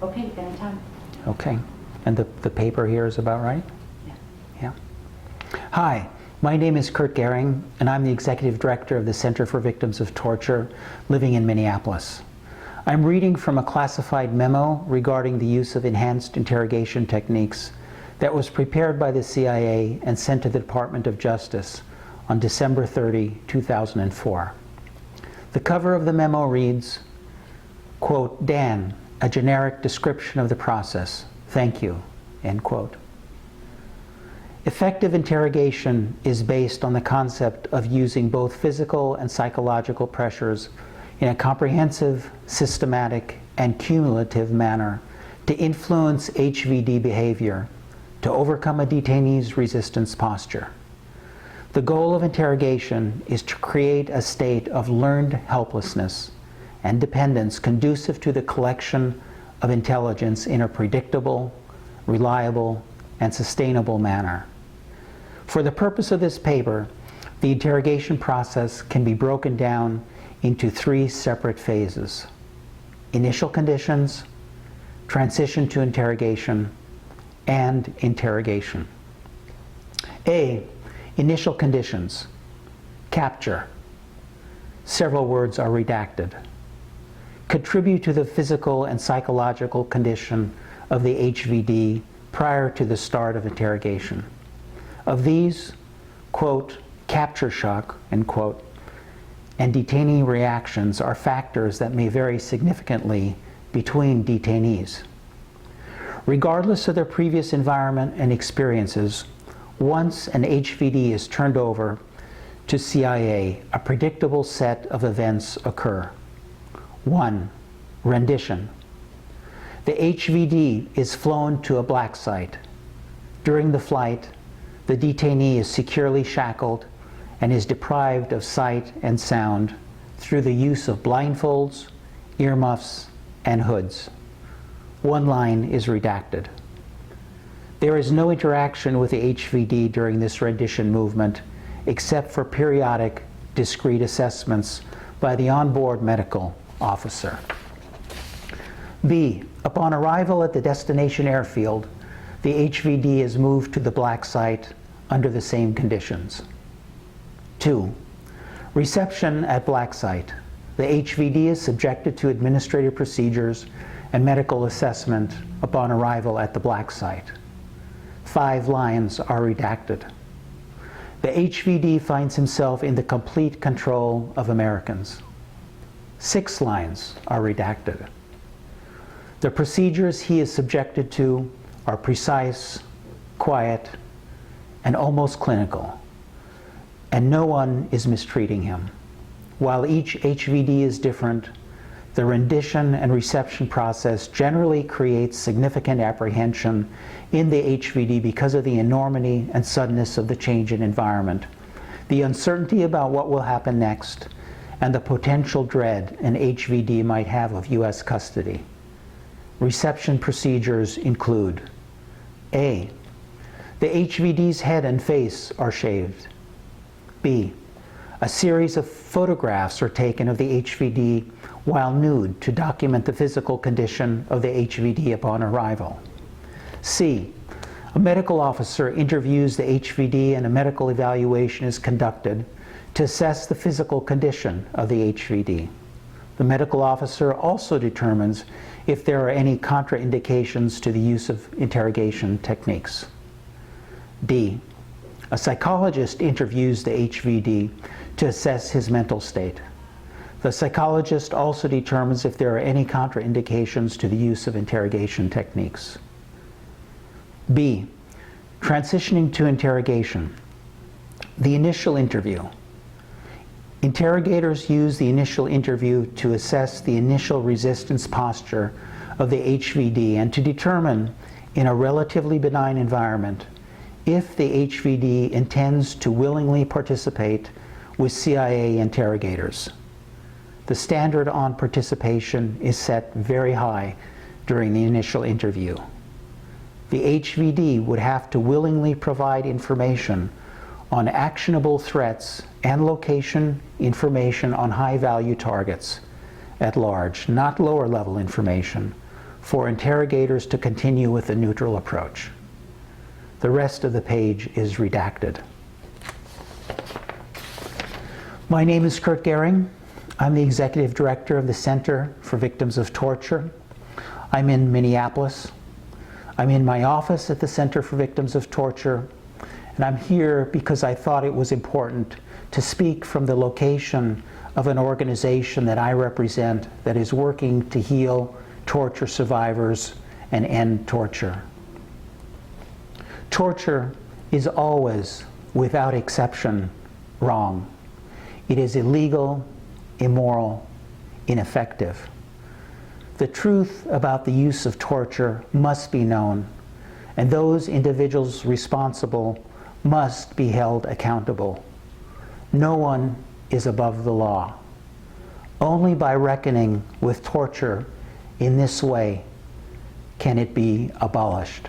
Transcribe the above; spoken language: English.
Okay, anytime. Okay. And the paper here is about right? Yeah. Yeah. Hi, my name is Curt Goering, and I'm the Executive Director of the Center for Victims of Torture, living in Minneapolis. I'm reading from a classified memo regarding the use of enhanced interrogation techniques that was prepared by the CIA and sent to the Department of Justice on December 30, 2004. The cover of the memo reads, quote, Dan, a generic description of the process. Thank you, end quote. Effective interrogation is based on the concept of using both physical and psychological pressures in a comprehensive, systematic, and cumulative manner to influence HVD behavior to overcome a detainee's resistance posture. The goal of interrogation is to create a state of learned helplessness and dependence conducive to the collection of intelligence in a predictable, reliable, and sustainable manner. For the purpose of this paper, the interrogation process can be broken down into 3 separate phases: initial conditions, transition to interrogation, and interrogation. A. Initial conditions. Capture. Several words are redacted. Contribute to the physical and psychological condition of the HVD prior to the start of interrogation. Of these, quote, capture shock, end quote, and detainee reactions are factors that may vary significantly between detainees. Regardless of their previous environment and experiences, once an HVD is turned over to CIA, a predictable set of events occur. 1. Rendition. The HVD is flown to a black site. During the flight, the detainee is securely shackled and is deprived of sight and sound through the use of blindfolds, earmuffs, and hoods. One line is redacted. There is no interaction with the HVD during this rendition movement except for periodic, discrete assessments by the onboard medical officer. B. Upon arrival at the destination airfield, the HVD is moved to the black site under the same conditions. 2. Reception at black site. The HVD is subjected to administrative procedures and medical assessment upon arrival at the black site. 5 lines are redacted. The HVD finds himself in the complete control of Americans. 6 lines are redacted. The procedures he is subjected to are precise, quiet, and almost clinical, and no one is mistreating him. While each HVD is different, the rendition and reception process generally creates significant apprehension in the HVD because of the enormity and suddenness of the change in environment, the uncertainty about what will happen next, and the potential dread an HVD might have of U.S. custody. Reception procedures include: A. The HVD's head and face are shaved. B. A series of photographs are taken of the HVD while nude to document the physical condition of the HVD upon arrival. C. A medical officer interviews the HVD and a medical evaluation is conducted to assess the physical condition of the HVD. The medical officer also determines if there are any contraindications to the use of interrogation techniques. D. A psychologist interviews the HVD to assess his mental state. The psychologist also determines if there are any contraindications to the use of interrogation techniques. B. Transitioning to interrogation. The initial interview. Interrogators use the initial interview to assess the initial resistance posture of the HVD and to determine, in a relatively benign environment, if the HVD intends to willingly participate with CIA interrogators. The standard on participation is set very high during the initial interview. The HVD would have to willingly provide information on actionable threats and location information on high-value targets at large, not lower-level information, for interrogators to continue with a neutral approach. The rest of the page is redacted. My name is Curt Goering. I'm the Executive Director of the Center for Victims of Torture. I'm in Minneapolis. I'm in my office at the Center for Victims of Torture, and I'm here because I thought it was important to speak from the location of an organization that I represent that is working to heal torture survivors and end torture. Torture is always, without exception, wrong. It is illegal, immoral, ineffective. The truth about the use of torture must be known, and those individuals responsible must be held accountable. No one is above the law. Only by reckoning with torture in this way can it be abolished.